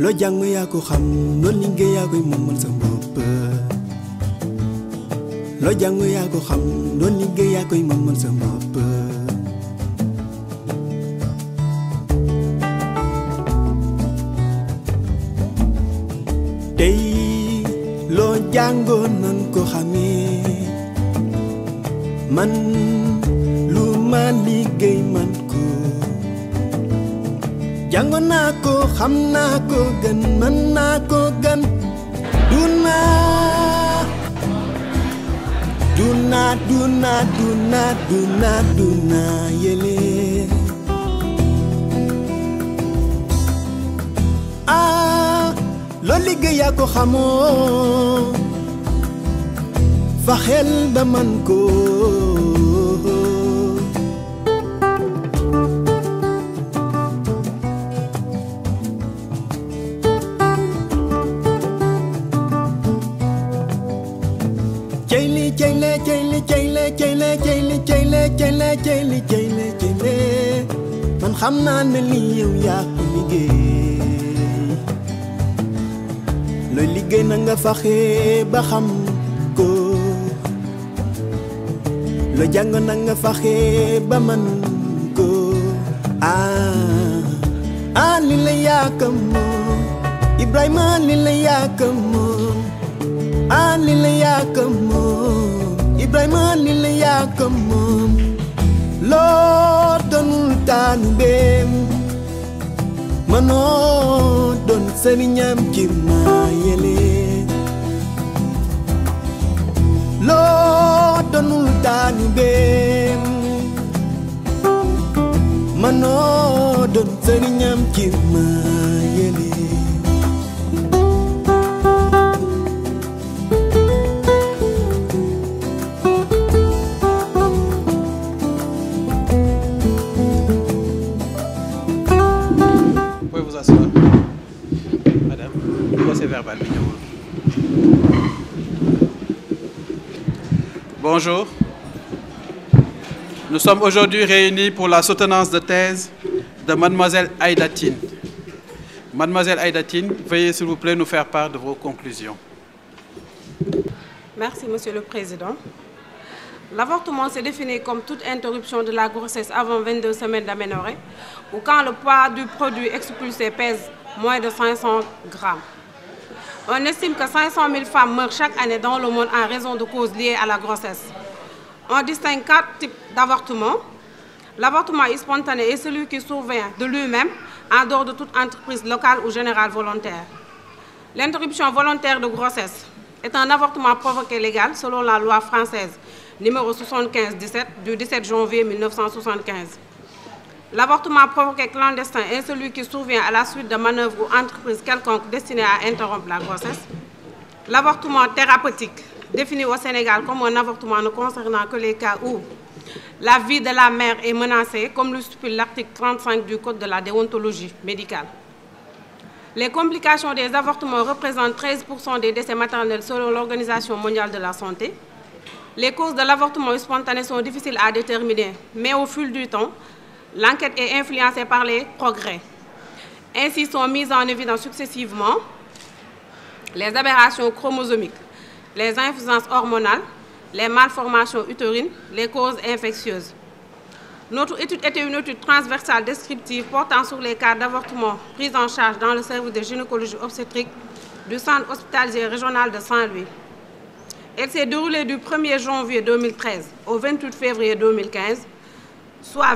loo jàng yaa ko xam loo liggéey yaa koy moomal sa bopp loo jàng yaa ko xam loo liggéey yaa koy moomal sa bopp tey loo jàngoon nan ko xamee man lu ma liggéey man ko jàngoon naa ko xam naa ko gën mën naa ko gën duna yele loo liggéey yaa ko xamoo fa xel ba man ko man xam naa ne lii yow yaa ko liggéey looy liggéey na nga faxe ba xam ko loo jàng na nga faxe ba man ko li la yaa ko moom Ibrahima li la yaa ko moom li la yaa ko moom Ibrahima li la yaa ko moom loo doonul taalibeem mënoo doon sëriñam ci maayele loo doonul taalibeem mënoo doon sëriñam ci maayele Madame, procès verbal. Bonjour. Nous sommes aujourd'hui réunis pour la soutenance de thèse de Mademoiselle Aïda Tine. Mademoiselle Aïda Tine, veuillez s'il vous plaît nous faire part de vos conclusions. Merci, Monsieur le Président. L'avortement se définit comme toute interruption de la grossesse avant 22 semaines d'aménorrhée ou quand le poids du produit expulsé pèse moins de 500 grammes. On estime que 500 000 femmes meurent chaque année dans le monde en raison de causes liées à la grossesse. On distingue 4 types d'avortements. L'avortement spontané est celui qui survient de lui-même en dehors de toute entreprise locale ou générale volontaire. L'interruption volontaire de grossesse est un avortement provoqué légal selon la loi française numéro 75-17 du 17 janvier 1975. L'avortement provoqué clandestin est celui qui survient à la suite de manœuvres ou entreprises quelconques destinées à interrompre la grossesse. L'avortement thérapeutique, défini au Sénégal comme un avortement ne concernant que les cas où la vie de la mère est menacée, comme le stipule l'article 35 du Code de la déontologie médicale. Les complications des avortements représentent 13% des décès maternels selon l'Organisation mondiale de la santé. Les causes de l'avortement spontané sont difficiles à déterminer, mais au fil du temps, l'enquête est influencée par les progrès. Ainsi sont mises en évidence successivement les aberrations chromosomiques, les insuffisances hormonales, les malformations utérines, les causes infectieuses. Notre étude était une étude transversale descriptive portant sur les cas d'avortement pris en charge dans le service de gynécologie obstétrique du centre hospitalier régional de Saint-Louis. Elle s'est déroulée du 1er janvier 2013 au 28 février 2015, soit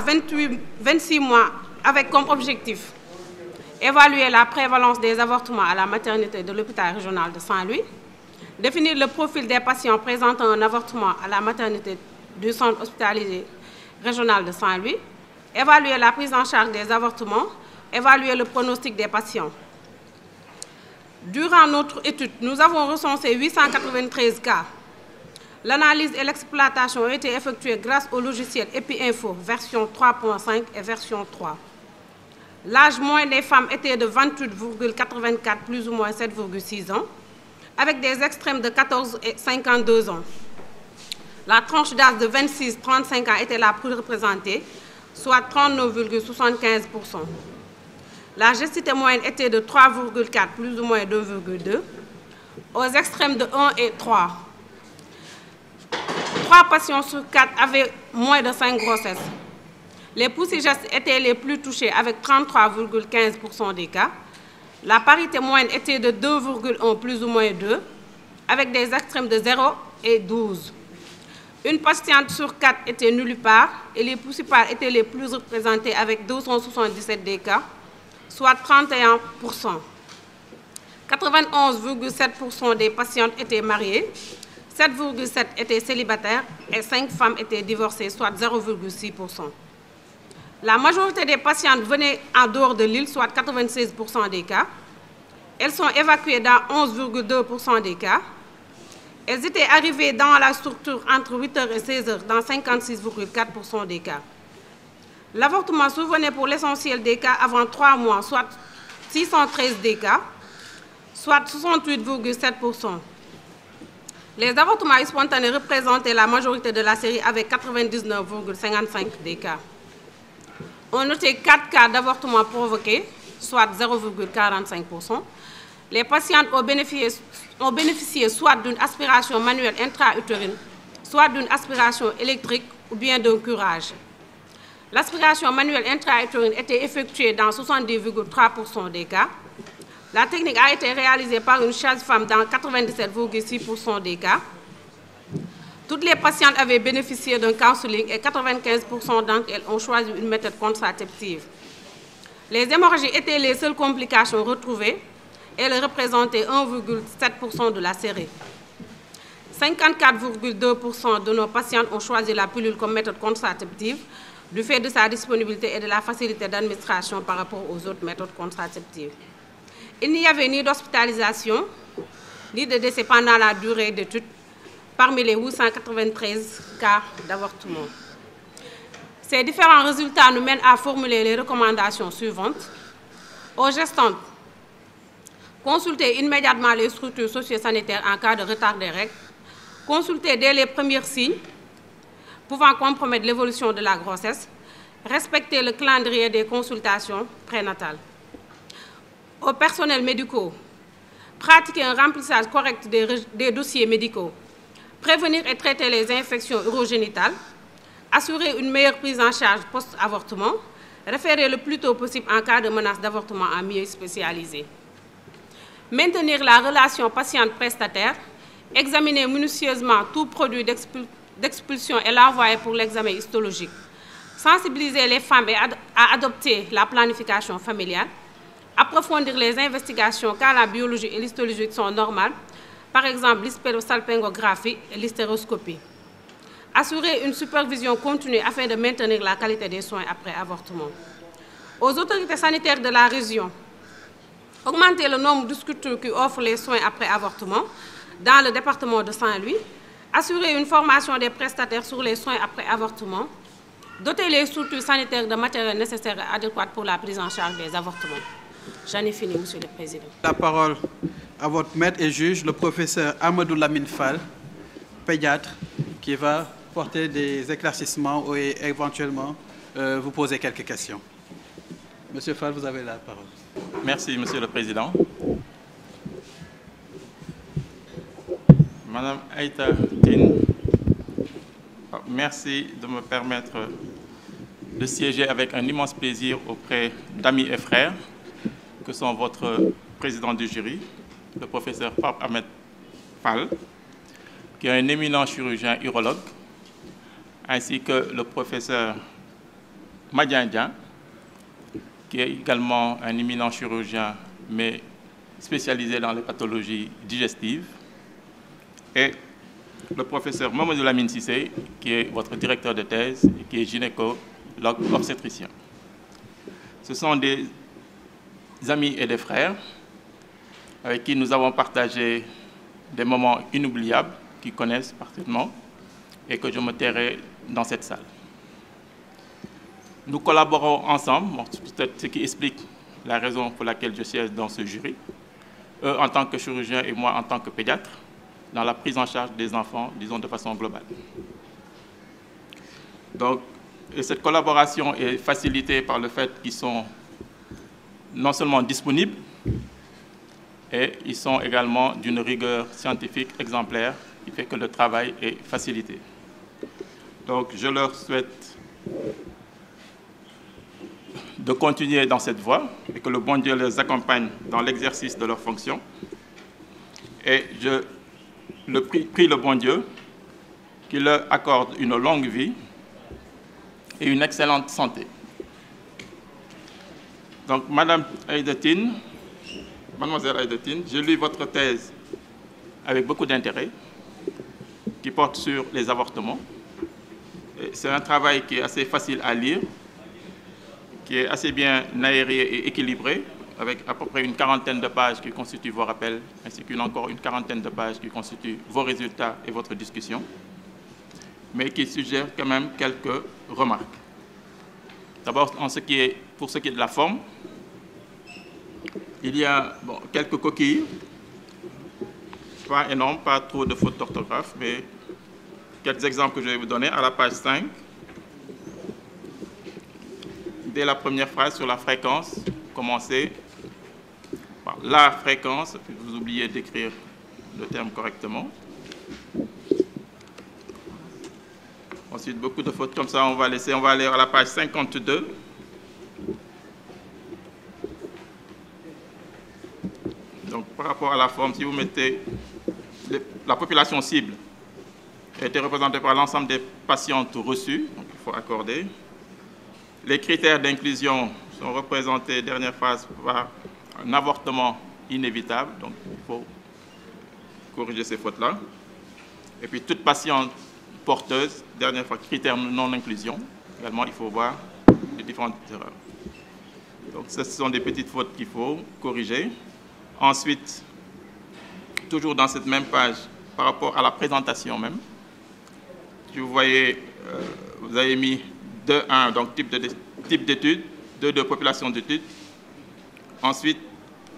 26 mois, avec comme objectif évaluer la prévalence des avortements à la maternité de l'hôpital régional de Saint-Louis, définir le profil des patients présentant un avortement à la maternité du centre hospitalier régional de Saint-Louis, évaluer la prise en charge des avortements, évaluer le pronostic des patients. Durant notre étude, nous avons recensé 893 cas. L'analyse et l'exploitation ont été effectuées grâce au logiciel EpiInfo, version 3.5 et version 3. L'âge moyen des femmes était de 28,84, plus ou moins 7,6 ans, avec des extrêmes de 14 et 52 ans. La tranche d'âge de 26-35 ans était la plus représentée, soit 39,75%. La gestité moyenne était de 3,4 plus ou moins 2,2. Aux extrêmes de 1 et 3. 3 patients sur 4 avaient moins de 5 grossesses. Les poussy-gestes étaient les plus touchés avec 33,15% des cas. La parité moyenne était de 2,1 plus ou moins 2, avec des extrêmes de 0 et 12. Une patiente sur 4 était nullipare et les poussipars étaient les plus représentés avec 277 des cas, soit 31%. 91,7% des patientes étaient mariées, 7,7% étaient célibataires et 5 femmes étaient divorcées, soit 0,6%. La majorité des patientes venaient en dehors de l'île, soit 96% des cas. Elles sont évacuées dans 11,2% des cas. Elles étaient arrivées dans la structure entre 8h et 16h dans 56,4% des cas. L'avortement survenait pour l'essentiel des cas avant 3 mois, soit 613 des cas, soit 68,7%. Les avortements spontanés représentaient la majorité de la série avec 99,55 des cas. On notait 4 cas d'avortement provoqués, soit 0,45%. Les patientes ont bénéficié soit d'une aspiration manuelle intra-utérine, soit d'une aspiration électrique ou bien d'un curage. L'aspiration manuelle intra-utérine était effectuée dans 70,3% des cas. La technique a été réalisée par une sage-femme dans 97,6% des cas. Toutes les patientes avaient bénéficié d'un counseling et 95% d'entre elles ont choisi une méthode contraceptive. Les hémorragies étaient les seules complications retrouvées. Elles représentaient 1,7% de la série. 54,2% de nos patientes ont choisi la pilule comme méthode contraceptive du fait de sa disponibilité et de la facilité d'administration par rapport aux autres méthodes contraceptives. Il n'y avait ni d'hospitalisation, ni de décès pendant la durée d'étude parmi les 893 cas d'avortement. Ces différents résultats nous mènent à formuler les recommandations suivantes. Aux gestantes, consultez immédiatement les structures socio-sanitaires en cas de retard des règles. Consultez dès les premiers signes pouvant compromettre l'évolution de la grossesse. Respectez le calendrier des consultations prénatales. Aux personnels médicaux, pratiquez un remplissage correct des dossiers médicaux. Prévenir et traiter les infections urogénitales. Assurer une meilleure prise en charge post-avortement. Référer le plus tôt possible en cas de menace d'avortement en milieu spécialisé. Maintenir la relation patient-prestataire. Examiner minutieusement tout produit d'expulsion et l'envoyer pour l'examen histologique. Sensibiliser les femmes à adopter la planification familiale. Approfondir les investigations quand la biologie et l'histologie sont normales, par exemple l'hysterosalpingographie et l'hystéroscopie. Assurer une supervision continue afin de maintenir la qualité des soins après avortement. Aux autorités sanitaires de la région, augmenter le nombre de structures qui offrent les soins après avortement dans le département de Saint-Louis. Assurer une formation des prestataires sur les soins après avortement. Doter les structures sanitaires de matériel nécessaire et adéquat pour la prise en charge des avortements. J'en ai fini, Monsieur le Président. La parole à votre maître et juge, le professeur Amadou Lamine Fall, pédiatre, qui va porter des éclaircissements et éventuellement vous poser quelques questions. Monsieur Fall, vous avez la parole. Merci, Monsieur le Président. Madame Aïda Tine, merci de me permettre de siéger avec un immense plaisir auprès d'amis et frères que sont votre président du jury, le professeur Pape Ahmed Fall, qui est un éminent chirurgien urologue, ainsi que le professeur Madian, qui est également un éminent chirurgien, mais spécialisé dans les pathologies digestives, et le professeur Mamadou Lamine Sissé, qui est votre directeur de thèse et qui est gynécologue obstétricien. Ce sont des amis et des frères avec qui nous avons partagé des moments inoubliables, qui connaissent parfaitement et que je me tairai dans cette salle. Nous collaborons ensemble, peut-être ce qui explique la raison pour laquelle je siège dans ce jury, eux en tant que chirurgien et moi en tant que pédiatre, dans la prise en charge des enfants, disons de façon globale. Donc, cette collaboration est facilitée par le fait qu'ils sont non seulement disponibles, et ils sont également d'une rigueur scientifique exemplaire qui fait que le travail est facilité. Donc, je leur souhaite de continuer dans cette voie et que le bon Dieu les accompagne dans l'exercice de leurs fonctions. Et je prie le bon Dieu qu'il leur accorde une longue vie et une excellente santé. Donc, Mademoiselle Aïdatine, j'ai lu votre thèse avec beaucoup d'intérêt qui porte sur les avortements. C'est un travail qui est assez facile à lire, qui est assez bien aéré et équilibré, avec à peu près une quarantaine de pages qui constituent vos rappels, ainsi qu'encore une quarantaine de pages qui constituent vos résultats et votre discussion, mais qui suggère quand même quelques remarques. D'abord, pour ce qui est de la forme, il y a quelques coquilles, pas énormes, pas trop de fautes d'orthographe, mais quelques exemples que je vais vous donner à la page 5. Dès la première phrase sur la fréquence, commencez par la fréquence, puis vous oubliez d'écrire le terme correctement. Ensuite, beaucoup de fautes comme ça, on va aller à la page 52. Donc, par rapport à la forme, si vous mettez la population cible a été représentée par l'ensemble des patientes reçues, donc il faut accorder. Les critères d'inclusion sont représentés, dernière phrase, par un avortement inévitable, donc il faut corriger ces fautes-là. Et puis toute patiente porteuse, dernière fois, critère non-inclusion, également il faut voir les différentes erreurs. Donc ce sont des petites fautes qu'il faut corriger. Ensuite, toujours dans cette même page, par rapport à la présentation même, si vous voyez, vous avez mis 2.1, donc type d'étude, 2.2, population d'étude. Ensuite,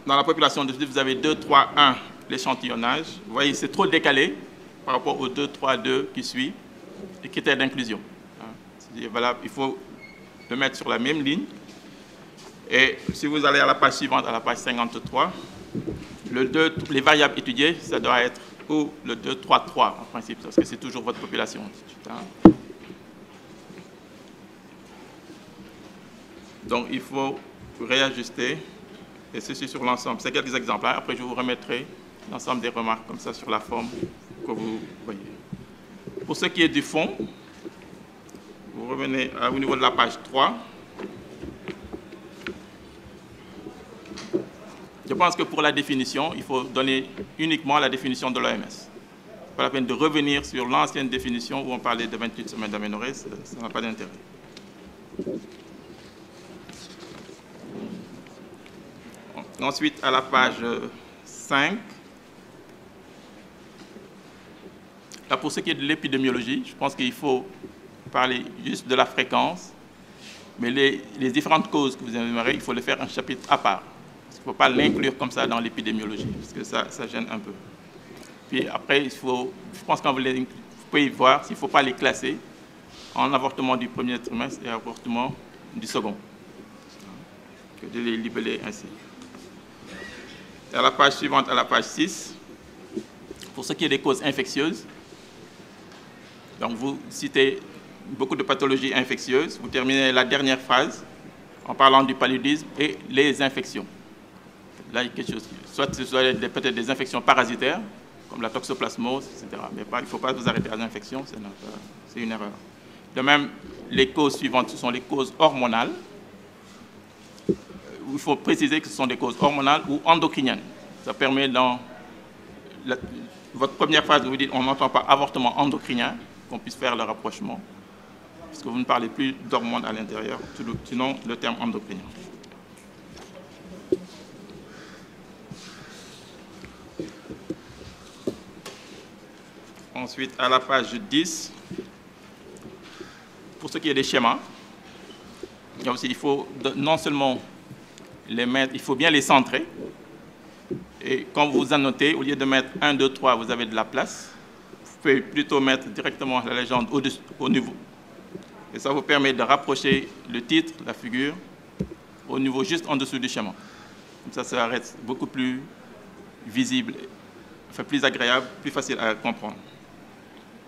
dans la population d'étude, vous avez 2.3.1, l'échantillonnage. Vous voyez, c'est trop décalé par rapport au 2.3.2 qui suit, les critères d'inclusion. Voilà, il faut le mettre sur la même ligne. Et si vous allez à la page suivante, à la page 53, les variables étudiées, ça doit être ou le 2.3.3 en principe, parce que c'est toujours votre population. Donc, il faut réajuster, et ceci sur l'ensemble. C'est quelques exemples. Après, je vous remettrai l'ensemble des remarques comme ça sur la forme que vous voyez. Pour ce qui est du fond, vous revenez au niveau de la page 3. Je pense que pour la définition, il faut donner uniquement la définition de l'OMS. Pas la peine de revenir sur l'ancienne définition où on parlait de 28 semaines d'aménorrhée, ça n'a pas d'intérêt. Ensuite, à la page 5, là, pour ce qui est de l'épidémiologie, je pense qu'il faut parler juste de la fréquence, mais les différentes causes que vous énumérez, il faut le faire un chapitre à part. Il ne faut pas l'inclure comme ça dans l'épidémiologie, parce que ça gêne un peu. Puis après, je pense que vous pouvez voir s'il ne faut pas les classer en avortement du premier trimestre et avortement du second. Que de les libeller ainsi. Et à la page suivante, à la page 6, pour ce qui est des causes infectieuses, donc vous citez beaucoup de pathologies infectieuses, vous terminez la dernière phrase en parlant du paludisme et les infections. Là, il y a quelque chose, soit ce soit peut-être des infections parasitaires, comme la toxoplasmose, etc. Mais il ne faut pas vous arrêter à l'infection, c'est une erreur. De même, les causes suivantes, ce sont les causes hormonales. Il faut préciser que ce sont des causes hormonales ou endocriniennes. Ça permet dans votre première phrase, vous dites on n'entend pas avortement endocrinien, qu'on puisse faire le rapprochement, parce que vous ne parlez plus d'hormones à l'intérieur, sinon le terme endocrinien. Ensuite, à la page 10, pour ce qui est des schémas, il faut non seulement les mettre, il faut bien les centrer. Et quand vous annotez, au lieu de mettre 1, 2, 3, vous avez de la place. Vous pouvez plutôt mettre directement la légende au niveau. Et ça vous permet de rapprocher le titre, la figure, au niveau juste en dessous du schéma. Comme ça reste beaucoup plus visible, enfin plus agréable, plus facile à comprendre.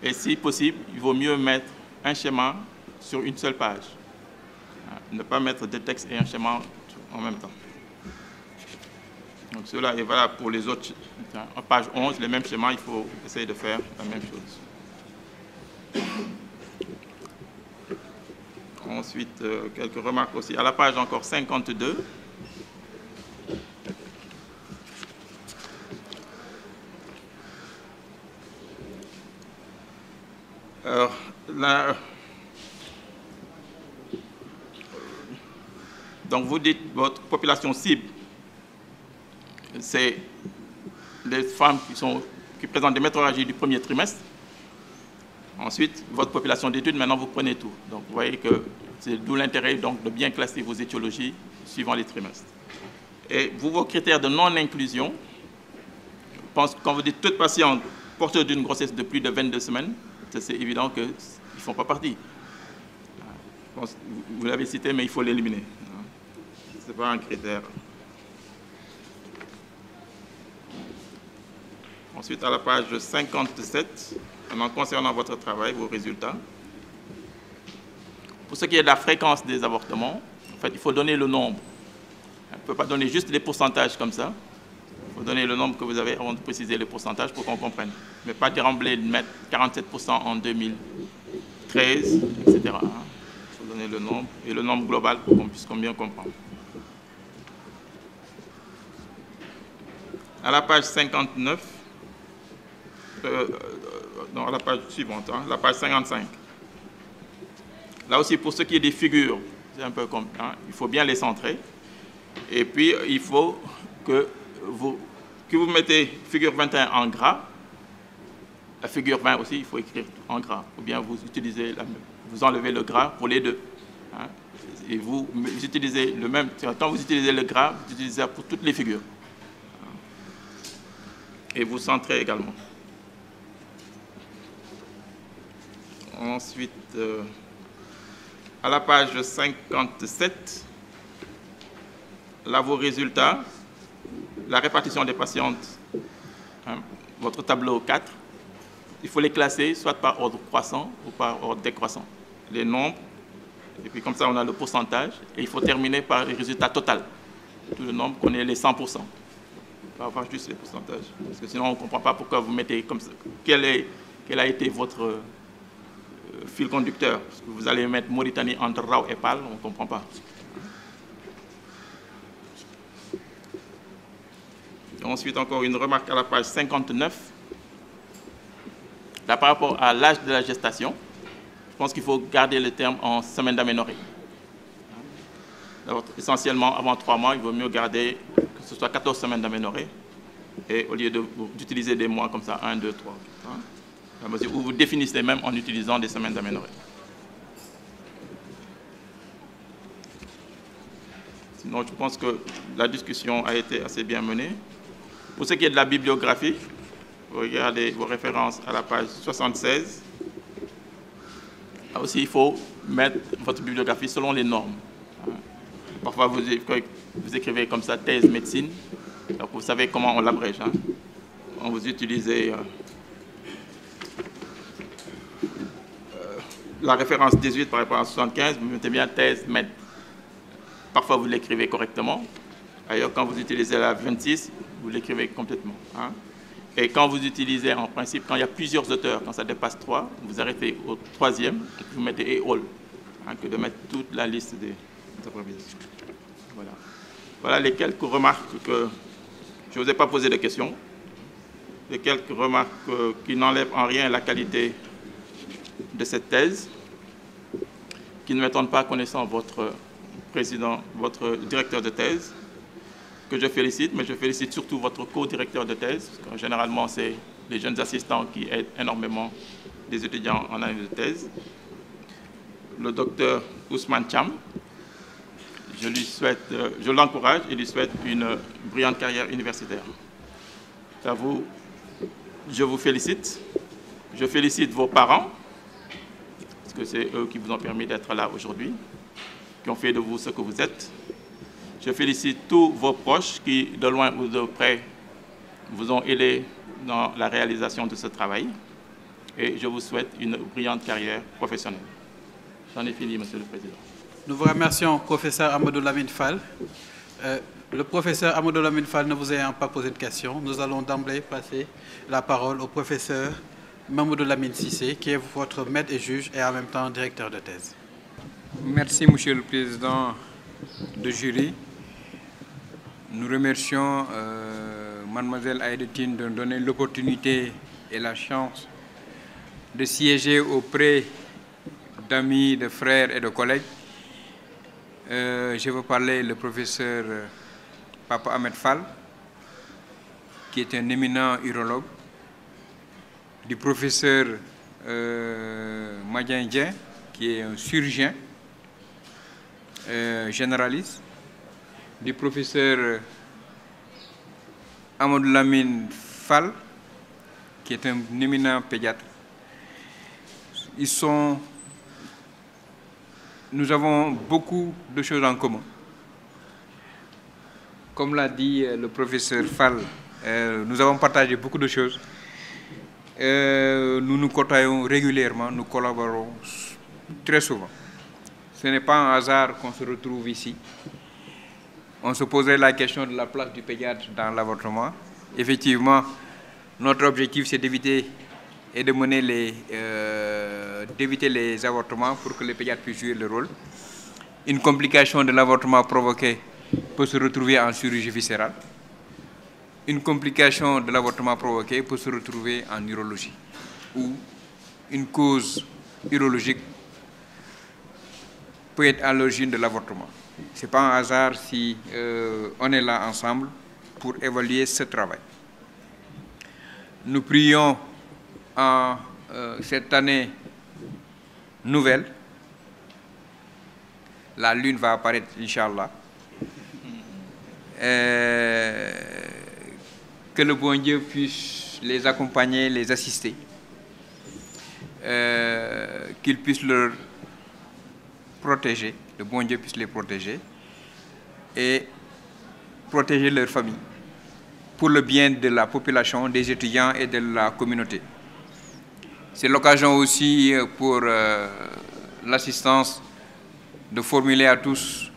Et si possible, il vaut mieux mettre un schéma sur une seule page. Ne pas mettre deux textes et un schéma en même temps. Donc cela est valable pour les autres. En page 11, les mêmes schémas, il faut essayer de faire la même chose. Ensuite, quelques remarques aussi. À la page encore 52, alors, donc vous dites votre population cible, c'est les femmes qui présentent des métrorragies du premier trimestre. Ensuite, votre population d'études, maintenant vous prenez tout. Donc vous voyez que c'est d'où l'intérêt donc, de bien classer vos étiologies suivant les trimestres. Et vos critères de non-inclusion, je pense que quand vous dites toute patiente porteuse d'une grossesse de plus de 22 semaines, c'est évident qu'ils ne font pas partie. Je pense que vous l'avez cité, mais il faut l'éliminer. Ce n'est pas un critère. Ensuite, à la page 57, concernant votre travail, vos résultats. Pour ce qui est de la fréquence des avortements, en fait, il faut donner le nombre. On ne peut pas donner juste les pourcentages comme ça. Il faut donner le nombre que vous avez avant de préciser les pourcentages pour qu'on comprenne. Mais pas d'emblée de mettre 47% en 2013, etc. Il faut donner le nombre et le nombre global pour qu'on puisse bien comprendre. À la page 59, non, à la page suivante, la page 55. Là aussi, pour ce qui est des figures, c'est un peu comme, il faut bien les centrer. Et puis, il faut que vous mettez figure 21 en gras. La figure 20 aussi, il faut écrire en gras. Ou bien vous enlevez le gras pour les deux. Et vous utilisez le même, quand vous utilisez le gras, vous utilisez ça pour toutes les figures. Et vous centrez également. Ensuite, à la page 57, là, vos résultats, la répartition des patientes, votre tableau 4, il faut les classer soit par ordre croissant ou par ordre décroissant. Les nombres, et puis comme ça, on a le pourcentage, et il faut terminer par les résultats total. Tout le nombre, qu'on ait les 100%. Pas avoir juste les pourcentages, parce que sinon, on ne comprend pas pourquoi vous mettez comme ça. Quel a été votre fil conducteur, parce que vous allez mettre Mauritanie entre Rao et Pal, on ne comprend pas. Et ensuite, encore une remarque à la page 59. Là, par rapport à l'âge de la gestation, je pense qu'il faut garder le terme en semaine d'aménorrhée. Essentiellement, avant 3 mois, il vaut mieux garder que ce soit 14 semaines d'aménorrhée, et au lieu d'utiliser des mois comme ça, 1, 2, 3. Ou vous définissez même en utilisant des semaines d'aménorrhée. Sinon, je pense que la discussion a été assez bien menée. Pour ce qui est de la bibliographie, vous regardez vos références à la page 76. Là aussi, il faut mettre votre bibliographie selon les normes. Parfois, vous écrivez comme ça, thèse médecine. Donc, vous savez comment on l'abrège. Vous utilisez la référence 18 par rapport à 75, vous mettez bien thèse med. Parfois, vous l'écrivez correctement. D'ailleurs, quand vous utilisez la 26, vous l'écrivez complètement. Et quand vous utilisez, en principe, quand il y a plusieurs auteurs, quand ça dépasse 3, vous arrêtez au 3e, vous mettez et all, que de mettre toute la liste des abréviations. Voilà. Voilà les quelques remarques que je ne vous ai pas posé de questions. Les quelques remarques qui n'enlèvent en rien la qualité de cette thèse, qui ne m'étonne pas connaissant votre président, votre directeur de thèse, que je félicite, mais je félicite surtout votre co-directeur de thèse, parce que généralement c'est les jeunes assistants qui aident énormément les étudiants en année de thèse. Le docteur Ousmane Cham, je l'encourage et lui souhaite une brillante carrière universitaire. À vous, je vous félicite. Je félicite vos parents, parce que c'est eux qui vous ont permis d'être là aujourd'hui, qui ont fait de vous ce que vous êtes. Je félicite tous vos proches qui, de loin ou de près, vous ont aidé dans la réalisation de ce travail. Et je vous souhaite une brillante carrière professionnelle. J'en ai fini, Monsieur le Président. Nous vous remercions, professeur Amadou Lamine Fall. Le professeur Amadou Lamine Fall ne vous ayant pas posé de questions, nous allons d'emblée passer la parole au professeur Mamadou Lamine Cissé, qui est votre maître et juge et en même temps directeur de thèse. Merci, Monsieur le Président de jury. Nous remercions Mademoiselle Aïdetine de nous donner l'opportunité et la chance de siéger auprès d'amis, de frères et de collègues. Je veux parler du professeur Papa Ahmed Fall, qui est un éminent urologue, du professeur Madien Dien, qui est un chirurgien généraliste, du professeur Amadou Lamine Fall, qui est un éminent pédiatre. Nous avons beaucoup de choses en commun. Comme l'a dit le professeur Fall, nous avons partagé beaucoup de choses. Nous nous côtoyons régulièrement, nous collaborons très souvent. Ce n'est pas un hasard qu'on se retrouve ici. On se posait la question de la place du pédiatre dans l'avortement. Effectivement, notre objectif, c'est d'éviter et de mener d'éviter les avortements pour que les pédiatres puissent jouer le rôle. Une complication de l'avortement provoqué peut se retrouver en chirurgie viscérale. Une complication de l'avortement provoqué peut se retrouver en urologie, ou une cause urologique peut être à l'origine de l'avortement. Ce n'est pas un hasard si on est là ensemble pour évaluer ce travail. Nous prions en cette année nouvelle, la lune va apparaître, Inch'Allah, que le bon Dieu puisse les accompagner, les assister, qu'il puisse leur protéger, le bon Dieu puisse les protéger et protéger leur famille pour le bien de la population, des étudiants et de la communauté. C'est l'occasion aussi pour l'assistance de formuler à tous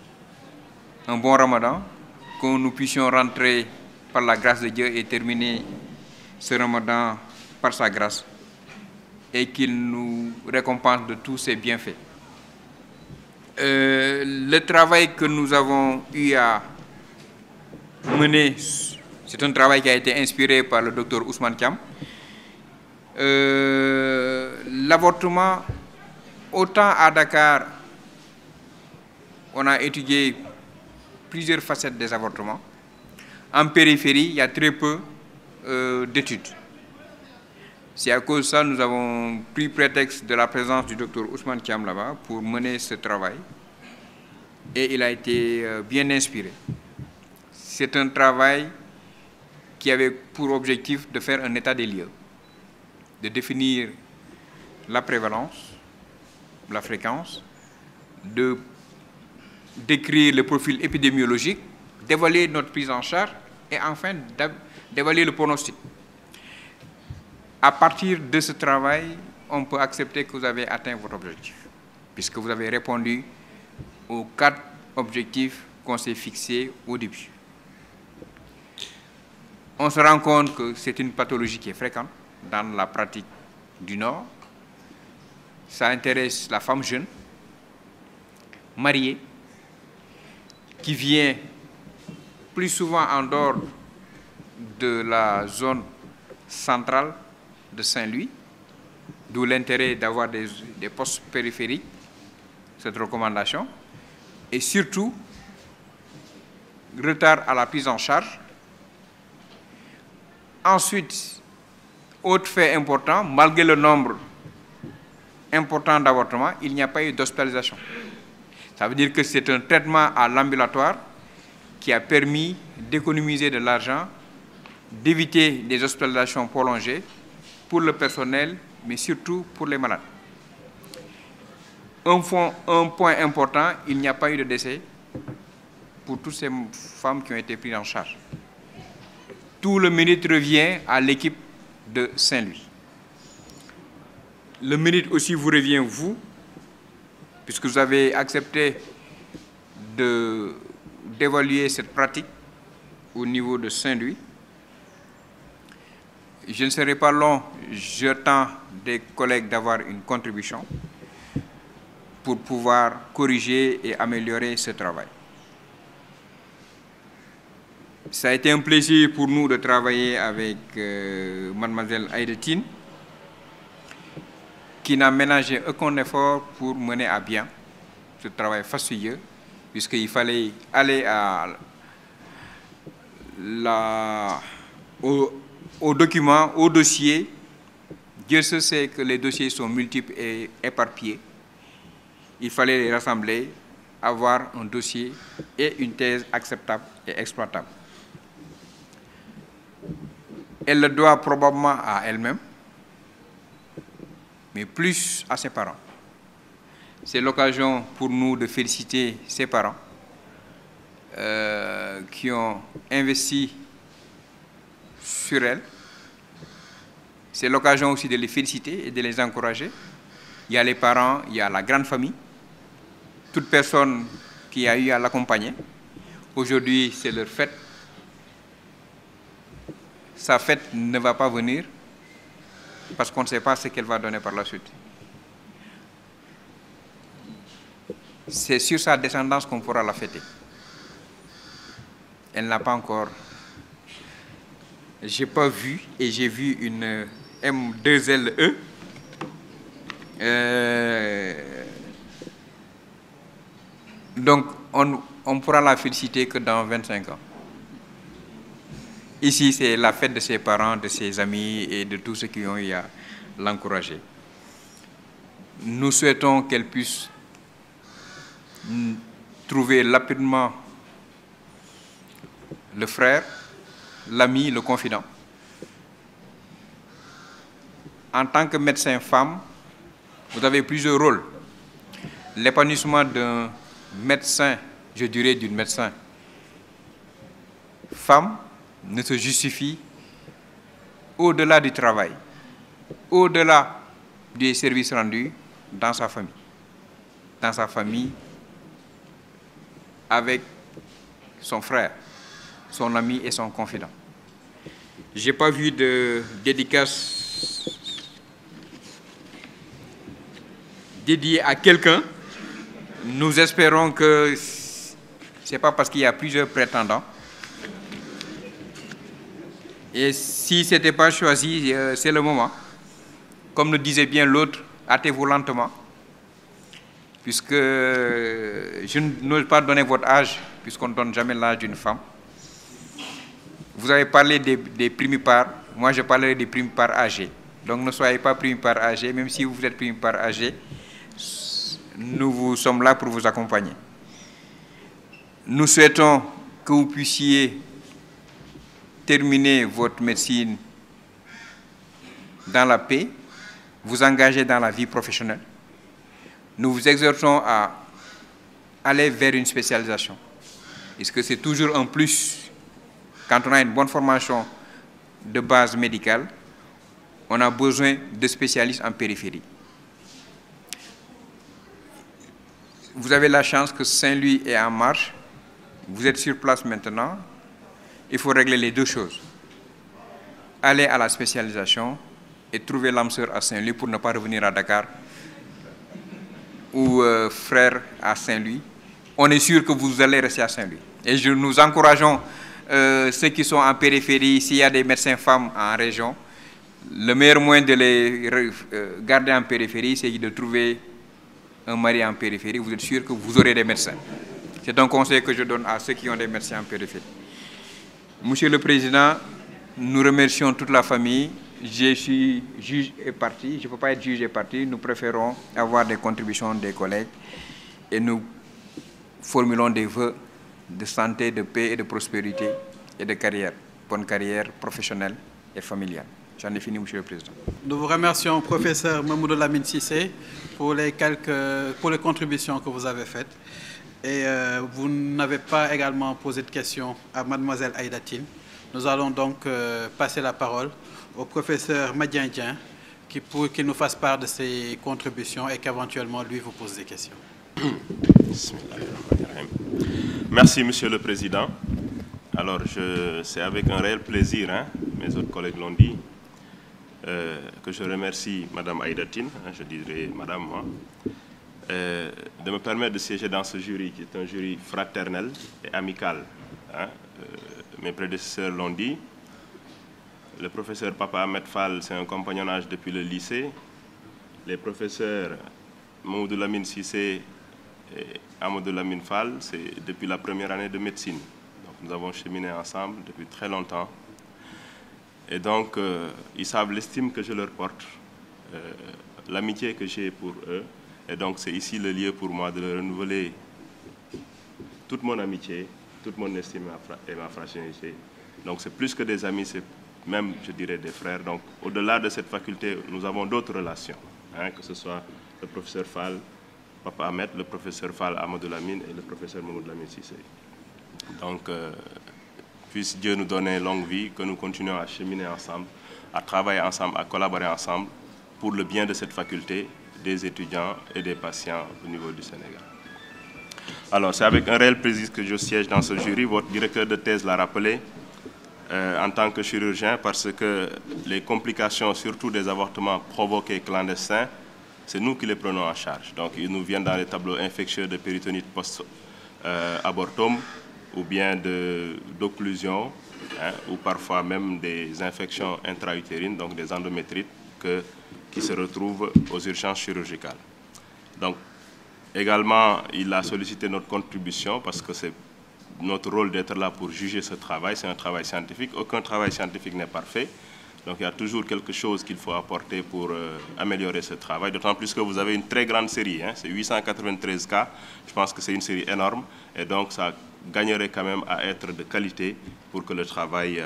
un bon Ramadan, que nous puissions rentrer par la grâce de Dieu et terminer ce Ramadan par sa grâce et qu'il nous récompense de tous ses bienfaits. Le travail que nous avons eu à mener, c'est un travail qui a été inspiré par le docteur Ousmane Thiam. L'avortement, autant à Dakar, on a étudié plusieurs facettes des avortements. En périphérie, il y a très peu d'études. C'est à cause de ça que nous avons pris prétexte de la présence du docteur Ousmane Thiam là-bas pour mener ce travail. Et il a été bien inspiré. C'est un travail qui avait pour objectif de faire un état des lieux, de définir la prévalence, la fréquence, de décrire le profil épidémiologique, d'évaluer notre prise en charge et enfin d'évaluer le pronostic. À partir de ce travail, on peut accepter que vous avez atteint votre objectif, puisque vous avez répondu aux 4 objectifs qu'on s'est fixés au début. On se rend compte que c'est une pathologie qui est fréquente dans la pratique du Nord. Ça intéresse la femme jeune, mariée, qui vient plus souvent en dehors de la zone centrale de Saint-Louis, d'où l'intérêt d'avoir des postes périphériques, cette recommandation, et surtout, retard à la prise en charge. Ensuite, autre fait important, malgré le nombre important d'avortements, il n'y a pas eu d'hospitalisation. Ça veut dire que c'est un traitement à l'ambulatoire qui a permis d'économiser de l'argent, d'éviter des hospitalisations prolongées pour le personnel, mais surtout pour les malades. Un point important, il n'y a pas eu de décès pour toutes ces femmes qui ont été prises en charge. Tout le mérite revient à l'équipe de Saint-Louis. Le mérite aussi vous revient, vous, puisque vous avez accepté d'évaluer cette pratique au niveau de Saint-Louis. Je ne serai pas long, j'attends des collègues d'avoir une contribution pour pouvoir corriger et améliorer ce travail. Ça a été un plaisir pour nous de travailler avec mademoiselle Aïdetine, qui n'a ménagé aucun effort pour mener à bien ce travail fastidieux, puisqu'il fallait aller aux documents, aux dossiers. Dieu sait que les dossiers sont multiples et éparpillés. Il fallait les rassembler, avoir un dossier et une thèse acceptable et exploitable. Elle le doit probablement à elle-même, mais plus à ses parents. C'est l'occasion pour nous de féliciter ses parents qui ont investi sur elle. C'est l'occasion aussi de les féliciter et de les encourager. Il y a les parents, il y a la grande famille, toute personne qui a eu à l'accompagner. Aujourd'hui, c'est leur fête. Sa fête ne va pas venir parce qu'on ne sait pas ce qu'elle va donner par la suite. C'est sur sa descendance qu'on pourra la fêter. Elle n'a pas encore... Je n'ai pas vu, et j'ai vu une M2LE. Donc, on pourra la féliciter que dans 25 ans. Ici, c'est la fête de ses parents, de ses amis et de tous ceux qui ont eu à l'encourager. Nous souhaitons qu'elle puisse trouver rapidement le frère, l'ami, le confident. En tant que médecin femme, vous avez plusieurs rôles. L'épanouissement d'un médecin, je dirais d'une médecin femme, ne se justifie au-delà du travail, au-delà des services rendus dans sa famille. Dans sa famille, avec son frère, son ami et son confident. Je n'ai pas vu de dédicace dédiée à quelqu'un. Nous espérons que ce n'est pas parce qu'il y a plusieurs prétendants. Et si ce n'était pas choisi, c'est le moment. Comme le disait bien l'autre, hâtez-vous lentement. Puisque je n'ose pas donner votre âge, puisqu'on ne donne jamais l'âge d'une femme. Vous avez parlé des primipares, moi je parlerai des primipares âgés. Donc ne soyez pas primipares âgés, même si vous êtes primipares âgés, nous sommes là pour vous accompagner. Nous souhaitons que vous puissiez terminer votre médecine dans la paix, vous engager dans la vie professionnelle. Nous vous exhortons à aller vers une spécialisation. Parce que c'est toujours un plus quand on a une bonne formation de base médicale, on a besoin de spécialistes en périphérie. Vous avez la chance que Saint-Louis est en marche. Vous êtes sur place maintenant. Il faut régler les deux choses. Aller à la spécialisation et trouver l'âme sœur à Saint-Louis pour ne pas revenir à Dakar ou frère à Saint-Louis. On est sûr que vous allez rester à Saint-Louis. Et nous encourageons ceux qui sont en périphérie, s'il y a des médecins femmes en région, le meilleur moyen de les garder en périphérie, c'est de trouver un mari en périphérie. Vous êtes sûr que vous aurez des médecins. C'est un conseil que je donne à ceux qui ont des médecins en périphérie. Monsieur le Président, nous remercions toute la famille. Je suis juge et parti. Je ne peux pas être juge et parti. Nous préférons avoir des contributions des collègues et nous formulons des vœux de santé, de paix et de prospérité et de carrière. Bonne carrière professionnelle et familiale. J'en ai fini, Monsieur le Président. Nous vous remercions, professeur Mamoudou Lamine Cissé, pour les contributions que vous avez faites. Et vous n'avez pas également posé de questions à mademoiselle Aïda Tine. Nous allons donc passer la parole au professeur Madien Dieng pour qu'il nous fasse part de ses contributions et qu'éventuellement lui vous pose des questions. Merci, Monsieur le Président. Alors, c'est avec un réel plaisir, hein, mes autres collègues l'ont dit, que je remercie Madame Aïda Tine, je dirais Madame moi, de me permettre de siéger dans ce jury qui est un jury fraternel et amical. Hein. Mes prédécesseurs l'ont dit. Le professeur Papa Ahmed Fall, c'est un compagnonnage depuis le lycée. Les professeurs Mamoudou Lamine Cissé et Amadou Lamine Fall, c'est depuis la première année de médecine. Donc, nous avons cheminé ensemble depuis très longtemps. Et donc, ils savent l'estime que je leur porte, l'amitié que j'ai pour eux. Et donc, c'est ici le lieu pour moi de leur renouveler toute mon amitié, toute mon estime et ma fraternité. Donc, c'est plus que des amis, c'est même, je dirais, des frères. Donc, au-delà de cette faculté, nous avons d'autres relations, hein, que ce soit le professeur Fall, Papa Ahmed, le professeur Fall Amadou Lamine et le professeur Mamoudou Lamine Cissé. Donc, puisse Dieu nous donner longue vie, que nous continuions à cheminer ensemble, à travailler ensemble, à collaborer ensemble pour le bien de cette faculté, des étudiants et des patients au niveau du Sénégal. Alors, c'est avec un réel plaisir que je siège dans ce jury. Votre directeur de thèse l'a rappelé en tant que chirurgien parce que les complications, surtout des avortements provoqués clandestins, c'est nous qui les prenons en charge. Donc, ils nous viennent dans les tableaux infectieux de péritonite post-abortum ou bien d'occlusion, hein, ou parfois même des infections intra-utérines, donc des endométrites qui se retrouvent aux urgences chirurgicales. Donc, également, il a sollicité notre contribution parce que c'est notre rôle d'être là pour juger ce travail. C'est un travail scientifique. Aucun travail scientifique n'est parfait. Donc, il y a toujours quelque chose qu'il faut apporter pour améliorer ce travail. D'autant plus que vous avez une très grande série. Hein, c'est 893 cas. Je pense que c'est une série énorme. Et donc, ça gagnerait quand même à être de qualité pour que le travail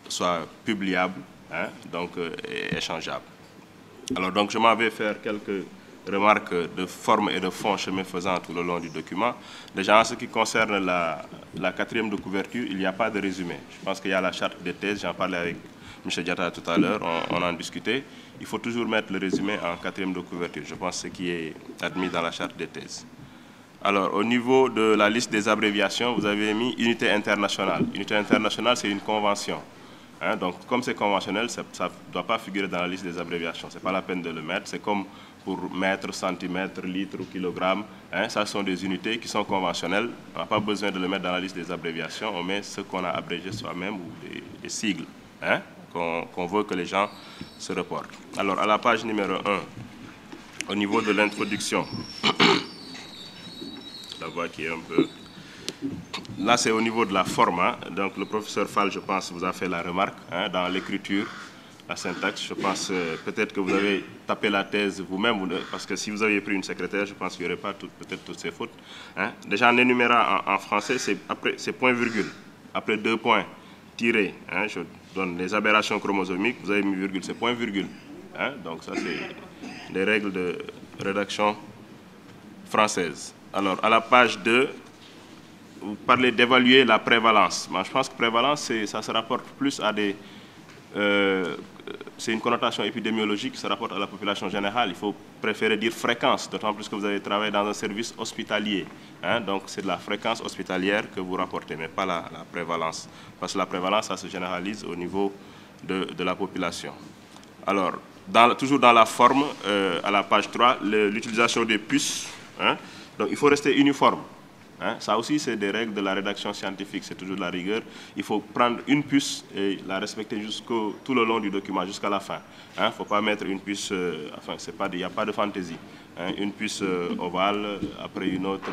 soit publiable, hein, donc, et échangeable. Alors, donc, je m'en vais faire quelques remarques de forme et de fond, chemin faisant tout le long du document. Déjà, en ce qui concerne la quatrième de couverture, il n'y a pas de résumé. Je pense qu'il y a la charte des thèses, j'en parlais avec M. Diatta tout à l'heure, on en discutait. Il faut toujours mettre le résumé en quatrième de couverture. Je pense que ce qui est admis dans la charte des thèses. Alors, au niveau de la liste des abréviations, vous avez mis unité internationale. Unité internationale, c'est une convention. Hein, donc, comme c'est conventionnel, ça ne doit pas figurer dans la liste des abréviations. Ce n'est pas la peine de le mettre. C'est comme pour mètre, centimètre, litre ou kilogramme. Hein, ça sont des unités qui sont conventionnelles. On n'a pas besoin de le mettre dans la liste des abréviations. On met ce qu'on a abrégé soi-même ou des sigles, hein, qu'on veut que les gens se reportent. Alors, à la page numéro 1, au niveau de l'introduction, la voix qui est un peu... Là, c'est au niveau de la forme. Hein. Donc, le professeur Fall, je pense, vous a fait la remarque, hein, dans l'écriture, la syntaxe. Je pense peut-être que vous avez tapé la thèse vous-même, parce que si vous aviez pris une secrétaire, je pense qu'il n'y aurait pas peut-être toutes ces fautes. Hein. Déjà, en énumérant en français, c'est point-virgule. Après 2 points, tiré. Hein, je donne les aberrations chromosomiques, vous avez mis virgule, c'est point-virgule. Hein. Donc, ça, c'est des règles de rédaction française. Alors, à la page 2, vous parlez d'évaluer la prévalence. Moi, je pense que prévalence, ça se rapporte plus à des... c'est une connotation épidémiologique qui se rapporte à la population générale. Il faut préférer dire fréquence, d'autant plus que vous avez travaillé dans un service hospitalier. Hein, donc, c'est de la fréquence hospitalière que vous rapportez, mais pas la prévalence. Parce que la prévalence, ça se généralise au niveau de la population. Alors, toujours dans la forme, à la page 3, l'utilisation des puces. Hein, donc, il faut rester uniforme. Hein, ça aussi, c'est des règles de la rédaction scientifique, c'est toujours de la rigueur. Il faut prendre une puce et la respecter tout le long du document, jusqu'à la fin. Il ne faut pas mettre une puce, enfin, il n'y a pas de fantaisie. Hein, une puce ovale, après une autre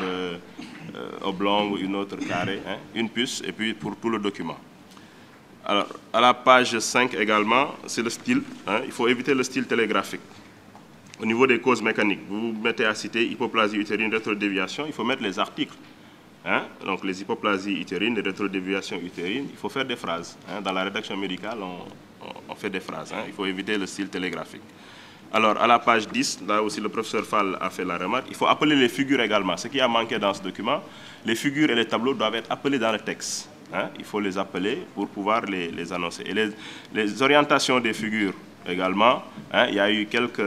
oblongue, une autre carrée. Hein, une puce, et puis pour tout le document. Alors, à la page 5 également, c'est le style. Hein, il faut éviter le style télégraphique. Au niveau des causes mécaniques, vous mettez à citer hypoplasie utérine, rétrodéviation, il faut mettre les articles. Hein? Donc, les hypoplasies utérines, les rétrodéviations utérines, il faut faire des phrases. Hein? Dans la rédaction médicale, on fait des phrases. Hein? Il faut éviter le style télégraphique. Alors, à la page 10, là aussi le professeur Fall a fait la remarque, il faut appeler les figures également. Ce qui a manqué dans ce document, les figures et les tableaux doivent être appelés dans le texte. Hein? Il faut les appeler pour pouvoir les annoncer. Et les orientations des figures également, hein, il y a eu quelques...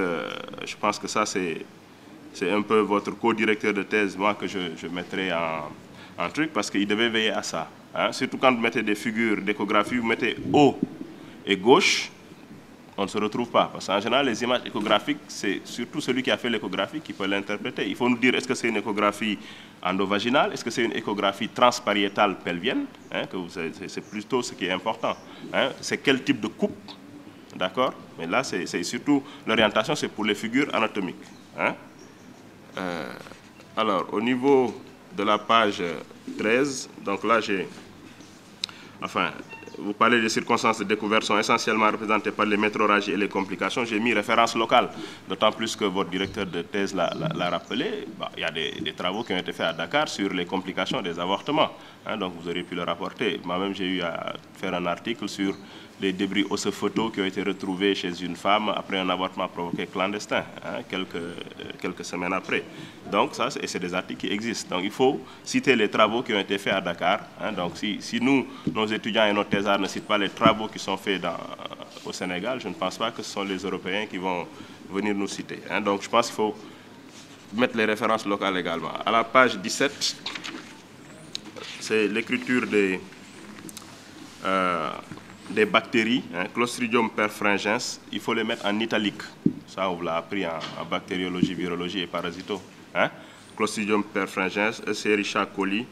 Je pense que ça, c'est un peu votre co-directeur de thèse, moi, que je mettrai en truc, parce qu'il devait veiller à ça. Hein? Surtout quand vous mettez des figures d'échographie, vous mettez haut et gauche, on ne se retrouve pas. Parce qu'en général, les images échographiques, c'est surtout celui qui a fait l'échographie qui peut l'interpréter. Il faut nous dire, est-ce que c'est une échographie endovaginale, est-ce que c'est une échographie transpariétale pelvienne, hein, c'est plutôt ce qui est important. Hein? C'est quel type de coupe, d'accord? Mais là, c'est surtout, l'orientation, c'est pour les figures anatomiques. Hein? Alors, au niveau de la page 13, donc là, j'ai... Enfin... Vous parlez des circonstances de découverte sont essentiellement représentées par les métrorragies et les complications. J'ai mis référence locale, d'autant plus que votre directeur de thèse l'a rappelé. Bah, il y a des travaux qui ont été faits à Dakar sur les complications des avortements. Hein, donc vous aurez pu le rapporter. Moi-même, j'ai eu à faire un article sur les débris osseux fœtaux qui ont été retrouvés chez une femme après un avortement provoqué clandestin, hein, quelques semaines après. Donc ça, c'est des articles qui existent. Donc il faut citer les travaux qui ont été faits à Dakar. Hein, donc si nous, nos étudiants et nos thésards ne citent pas les travaux qui sont faits au Sénégal, je ne pense pas que ce sont les Européens qui vont venir nous citer. Hein. Donc je pense qu'il faut mettre les références locales également. À la page 17, c'est l'écriture des bactéries, hein, Clostridium perfringens, il faut les mettre en italique. Ça, on vous l'a appris en bactériologie, virologie et parasito. Hein. Clostridium perfringens, Escherichia coli.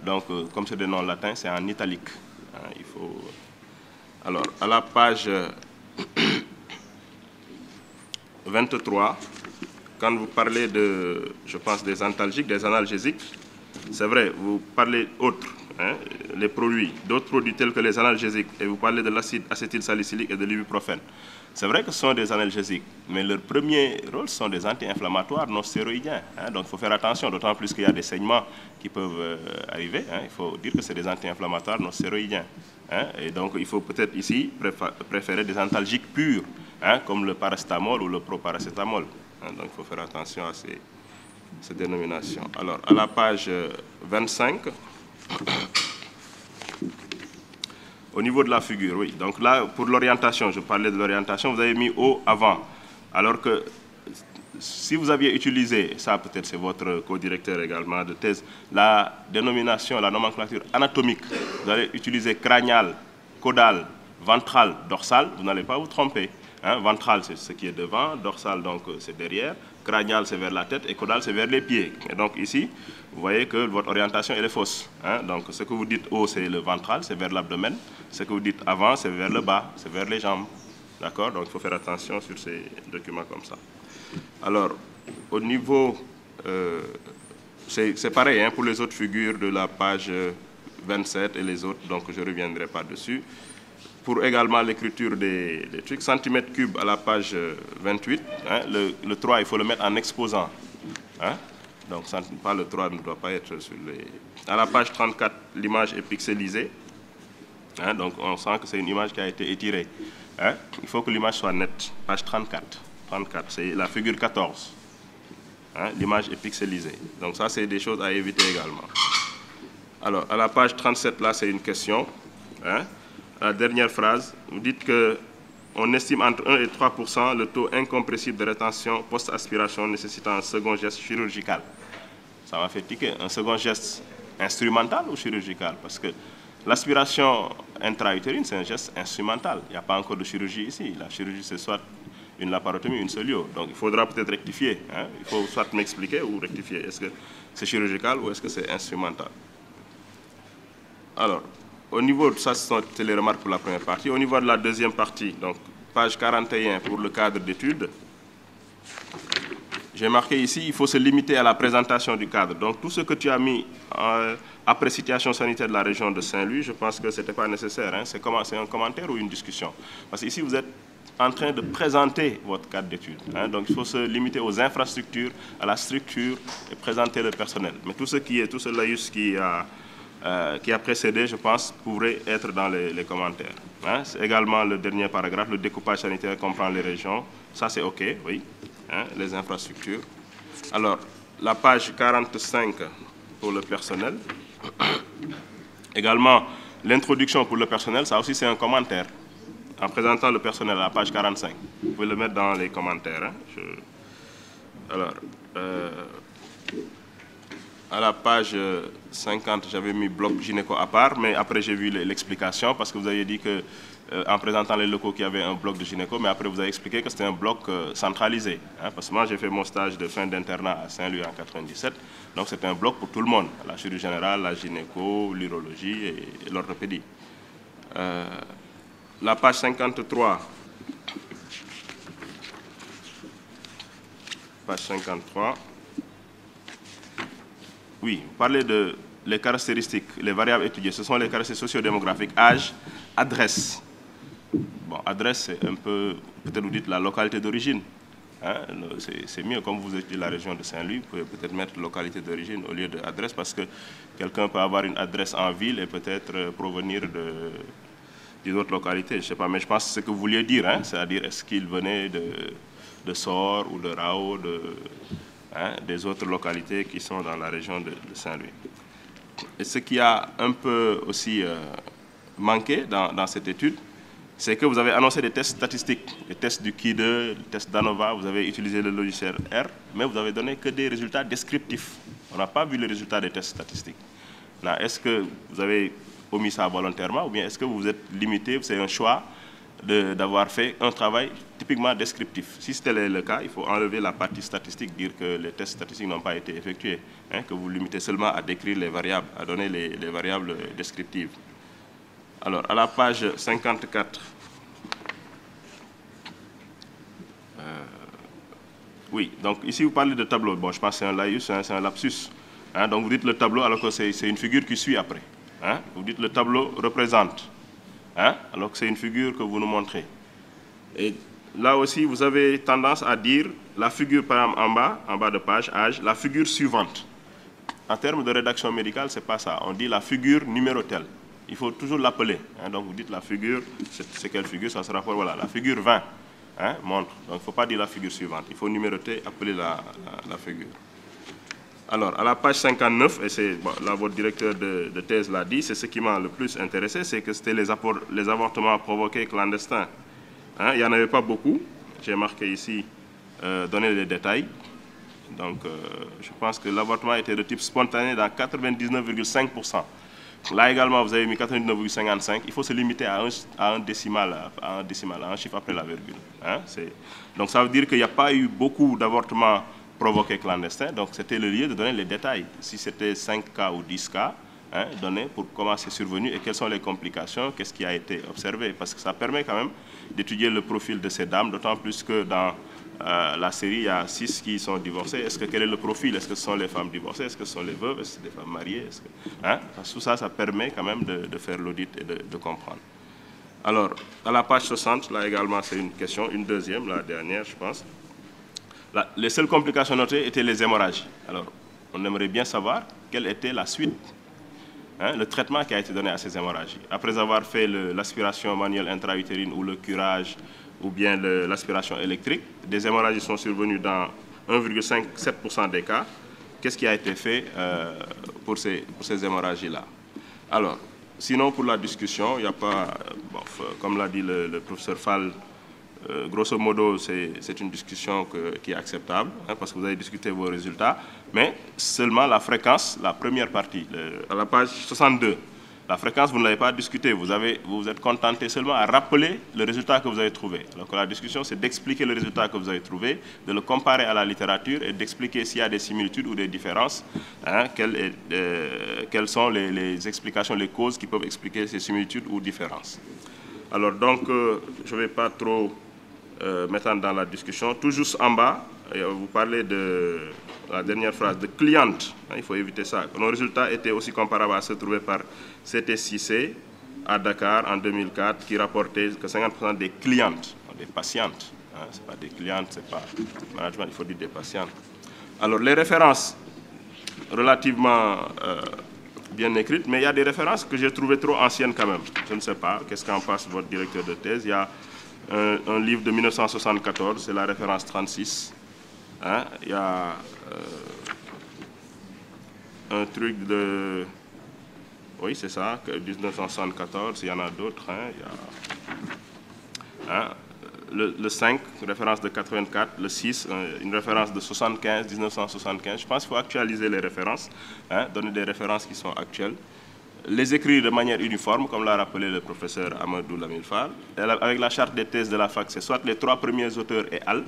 Donc, comme c'est des noms latins, c'est en italique. Hein, il faut... Alors, à la page 23, quand vous parlez je pense, des antalgiques, des analgésiques, c'est vrai, vous parlez autres. Hein, les produits, d'autres produits tels que les analgésiques, et vous parlez de l'acide acétylsalicylique et de l'ibuprofène. C'est vrai que ce sont des analgésiques, mais leur premier rôle, ce sont des anti-inflammatoires non stéroïdiens. Hein, donc il faut faire attention, d'autant plus qu'il y a des saignements qui peuvent arriver. Hein, il faut dire que c'est des anti-inflammatoires non stéroïdiens. Hein, et donc il faut peut-être ici préférer des antalgiques purs, hein, comme le paracétamol ou le proparacétamol. Hein, donc il faut faire attention à ces dénominations. Alors, à la page 25... Au niveau de la figure, oui. Donc là, pour l'orientation, je parlais de l'orientation, vous avez mis haut avant. Alors que si vous aviez utilisé, ça peut-être c'est votre co-directeur également de thèse, la dénomination, la nomenclature anatomique, vous allez utiliser cranial, caudal, ventral, dorsal, vous n'allez pas vous tromper. Hein, ventral, c'est ce qui est devant, dorsal, donc c'est derrière, cranial, c'est vers la tête, et caudal, c'est vers les pieds. Et donc ici, vous voyez que votre orientation, elle est fausse. Hein, donc ce que vous dites haut, c'est le ventral, c'est vers l'abdomen. Ce que vous dites avant, c'est vers le bas, c'est vers les jambes. D'accord? Donc il faut faire attention sur ces documents comme ça. Alors, au niveau... c'est pareil hein, pour les autres figures de la page 27 et les autres, donc je ne reviendrai pas dessus. Pour également l'écriture des trucs, centimètres cubes à la page 28, hein, le 3, il faut le mettre en exposant. Hein, donc, pas le 3 ne doit pas être sur les... À la page 34, l'image est pixelisée. Hein, donc, on sent que c'est une image qui a été étirée. Hein, il faut que l'image soit nette. Page 34. 34, c'est la figure 14. Hein, l'image est pixelisée. Donc, ça, c'est des choses à éviter également. Alors, à la page 37, là, c'est une question. Hein, la dernière phrase, vous dites qu'on estime entre 1 et 3% le taux incompressible de rétention post-aspiration nécessitant un second geste chirurgical. Ça m'a fait tiquer. Un second geste instrumental ou chirurgical? Parce que l'aspiration intra-utérine, c'est un geste instrumental. Il n'y a pas encore de chirurgie ici. La chirurgie, c'est soit une laparotomie, une solio. Donc, il faudra peut-être rectifier. Hein? Il faut soit m'expliquer ou rectifier. Est-ce que c'est chirurgical ou est-ce que c'est instrumental? Alors, au niveau de ça, c'est les remarques pour la première partie. Au niveau de la deuxième partie, donc page 41 pour le cadre d'études, j'ai marqué ici, il faut se limiter à la présentation du cadre. Donc tout ce que tu as mis après situation sanitaire de la région de Saint-Louis, je pense que ce n'était pas nécessaire. Hein. C'est un commentaire ou une discussion? Parce qu'ici, vous êtes en train de présenter votre cadre d'études. Hein. Donc il faut se limiter aux infrastructures, à la structure et présenter le personnel. Mais tout ce laïus qui a qui a précédé, je pense, pourrait être dans les commentaires. Hein. C'est également le dernier paragraphe, le découpage sanitaire comprend les régions. Ça, c'est OK, oui. Hein, les infrastructures. Alors, la page 45 pour le personnel. Également, l'introduction pour le personnel, ça aussi, c'est un commentaire. En présentant le personnel à la page 45. Vous pouvez le mettre dans les commentaires. Hein. Alors, à la page 50, j'avais mis bloc gynéco à part, mais après j'ai vu l'explication parce que vous avez dit que en présentant les locaux qu'il y avait un bloc de gynéco, mais après vous avez expliqué que c'était un bloc centralisé. Hein, parce que moi j'ai fait mon stage de fin d'internat à Saint-Louis en 97, donc c'était un bloc pour tout le monde, la chirurgie générale, la gynéco, l'urologie et l'orthopédie. La page 53. Page 53. Oui, vous parlez de les caractéristiques, les variables étudiées. Ce sont les caractéristiques sociodémographiques, âge, adresse. Bon, adresse, c'est un peu, peut-être vous dites la localité d'origine. Hein, c'est mieux, comme vous étudiez la région de Saint-Louis, vous pouvez peut-être mettre localité d'origine au lieu d'adresse, parce que quelqu'un peut avoir une adresse en ville et peut-être provenir d'une autre localité. Je ne sais pas, mais je pense que c'est ce que vous vouliez dire, hein, c'est-à-dire est-ce qu'il venait de Sor ou de Rao, des autres localités qui sont dans la région de Saint-Louis. Et ce qui a un peu aussi manqué dans cette étude, c'est que vous avez annoncé des tests statistiques, des tests du KI2, des tests d'ANOVA, vous avez utilisé le logiciel R, mais vous avez donné que des résultats descriptifs. On n'a pas vu les résultats des tests statistiques. Est-ce que vous avez omis ça volontairement ou bien est-ce que vous vous êtes limité, c'est un choix d'avoir fait un travail typiquement descriptif. Si c'était le cas, il faut enlever la partie statistique, dire que les tests statistiques n'ont pas été effectués, hein, que vous limitez seulement à décrire les variables, à donner les variables descriptives. Alors, à la page 54, oui, donc ici vous parlez de tableau. Bon, je pense que c'est un laïus, hein, c'est un lapsus. Hein, donc vous dites le tableau alors que c'est une figure qui suit après. Hein, vous dites le tableau représente. Hein, alors que c'est une figure que vous nous montrez. Et là aussi, vous avez tendance à dire la figure, par exemple, en bas de page, âge, la figure suivante. En termes de rédaction médicale, ce n'est pas ça. On dit la figure numéro telle. Il faut toujours l'appeler. Hein, donc vous dites la figure, c'est quelle figure? Ça se rapporte, voilà, la figure 20. Hein, montre. Donc il ne faut pas dire la figure suivante. Il faut numéroter, appeler la figure. Alors, à la page 59, et c'est là votre directeur de thèse l'a dit, c'est ce qui m'a le plus intéressé, c'est que c'était les avortements provoqués clandestins. Hein, il n'y en avait pas beaucoup. J'ai marqué ici, donner les détails. Donc, je pense que l'avortement était de type spontané dans 99,5%. Là également, vous avez mis 99,55. Il faut se limiter à un décimal, à un chiffre après la virgule. Hein, donc, ça veut dire qu'il n'y a pas eu beaucoup d'avortements provoqués clandestins. Donc, c'était le lieu de donner les détails. Si c'était 5 cas ou 10 cas, hein, donner pour comment c'est survenu et quelles sont les complications, qu'est-ce qui a été observé. Parce que ça permet quand même d'étudier le profil de ces dames, d'autant plus que dans la série, il y a 6 qui sont divorcées. Quel est le profil? Est-ce que ce sont les femmes divorcées? Est-ce que ce sont les veuves? Est-ce que c'est des femmes mariées? Hein? Tout ça, ça permet quand même de faire l'audit et de comprendre. Alors, à la page 60, là également, c'est une question, une deuxième, la dernière, je pense. Là, les seules complications notées étaient les hémorragies. Alors, on aimerait bien savoir quelle était la suite, hein, le traitement qui a été donné à ces hémorragies. Après avoir fait l'aspiration manuelle intra-utérine ou le curage, ou bien l'aspiration électrique, des hémorragies sont survenues dans 1,57% des cas. Qu'est-ce qui a été fait pour ces hémorragies-là? Alors, sinon, pour la discussion, il n'y a pas, comme l'a dit le professeur Fall, grosso modo, c'est une discussion qui est acceptable, hein, parce que vous avez discuté vos résultats, mais seulement la fréquence, la première partie, à la page 62, la fréquence, vous ne l'avez pas discuté, vous vous êtes contenté seulement à rappeler le résultat que vous avez trouvé. Alors que la discussion, c'est d'expliquer le résultat que vous avez trouvé, de le comparer à la littérature et d'expliquer s'il y a des similitudes ou des différences, hein, quelles sont les explications, les causes qui peuvent expliquer ces similitudes ou différences. Alors donc, je ne vais pas trop m'étendre dans la discussion. Tout juste en bas, vous parlez de la dernière phrase, de cliente. Il faut éviter ça. Nos résultats étaient aussi comparables à ceux trouvés par CT6C à Dakar en 2004, qui rapportait que 50% des clientes, des patientes, hein, ce n'est pas des clientes, ce n'est pas management, il faut dire des patientes. Alors, les références relativement bien écrites, mais il y a des références que j'ai trouvées trop anciennes quand même. Je ne sais pas, qu'est-ce qu'en pense votre directeur de thèse? Il y a un livre de 1974, c'est la référence 36. Hein? Il y a un truc de... Oui, c'est ça, 1974, il y en a d'autres. Hein? Il y a, le 5, référence de 84, le 6, une référence de 75, 1975. Je pense qu'il faut actualiser les références, hein, donner des références qui sont actuelles. Les écrire de manière uniforme, comme l'a rappelé le professeur Amadou Lamine Fall. Avec la charte des thèses de la fac, c'est soit les 3 premiers auteurs et al,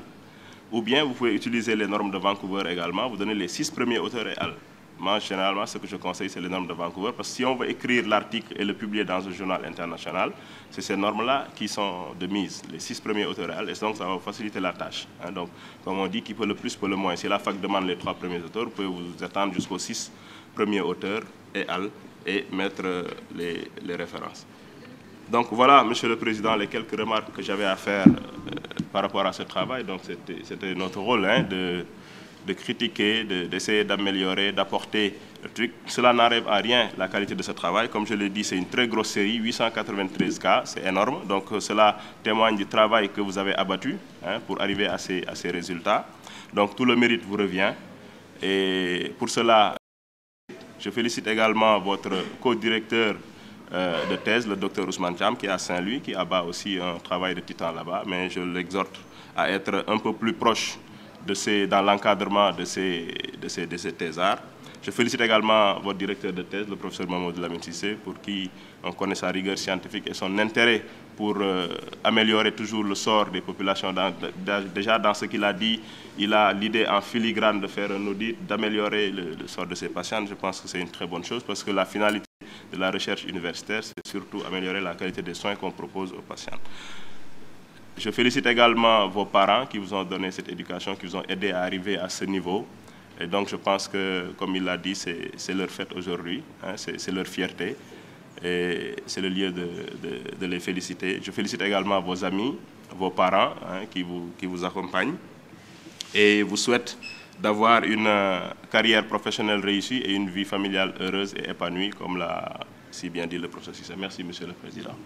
ou bien vous pouvez utiliser les normes de Vancouver également, vous donnez les 6 premiers auteurs et al. Moi, généralement, ce que je conseille, c'est les normes de Vancouver, parce que si on veut écrire l'article et le publier dans un journal international, c'est ces normes-là qui sont de mise, les 6 premiers auteurs et al, et donc ça va vous faciliter la tâche. Hein. Donc, comme on dit, qui peut le plus peut le moins. Si la fac demande les 3 premiers auteurs, vous pouvez vous attendre jusqu'aux 6 premiers auteurs et al, et mettre les références. Donc voilà, Monsieur le Président, les quelques remarques que j'avais à faire par rapport à ce travail. Donc c'était notre rôle, hein, de critiquer, d'essayer d'améliorer, d'apporter le truc. Cela n'enlève à rien la qualité de ce travail. Comme je l'ai dit, c'est une très grosse série, 893 cas, c'est énorme. Donc cela témoigne du travail que vous avez abattu, hein, pour arriver à ces résultats. Donc tout le mérite vous revient. Et pour cela, je félicite également votre co-directeur de thèse, le docteur Ousmane Thiam, qui est à Saint-Louis, qui abat aussi un travail de titan là-bas. Mais je l'exhorte à être un peu plus proche dans l'encadrement de ces thésards. Je félicite également votre directeur de thèse, le professeur Mamadou Lamine Cissé, pour qui on connaît sa rigueur scientifique et son intérêt pour améliorer toujours le sort des populations. Déjà, dans ce qu'il a dit, il a l'idée en filigrane de faire un audit, d'améliorer le sort de ses patients. Je pense que c'est une très bonne chose, parce que la finalité de la recherche universitaire, c'est surtout améliorer la qualité des soins qu'on propose aux patients. Je félicite également vos parents qui vous ont donné cette éducation, qui vous ont aidé à arriver à ce niveau. Et donc je pense que, comme il l'a dit, c'est leur fête aujourd'hui, hein, c'est leur fierté. Et c'est le lieu de les féliciter. Je félicite également vos amis, vos parents, hein, qui vous accompagnent. Et vous souhaite d'avoir une carrière professionnelle réussie et une vie familiale heureuse et épanouie, comme l'a si bien dit le professeur Cissé. Merci, Monsieur le Président.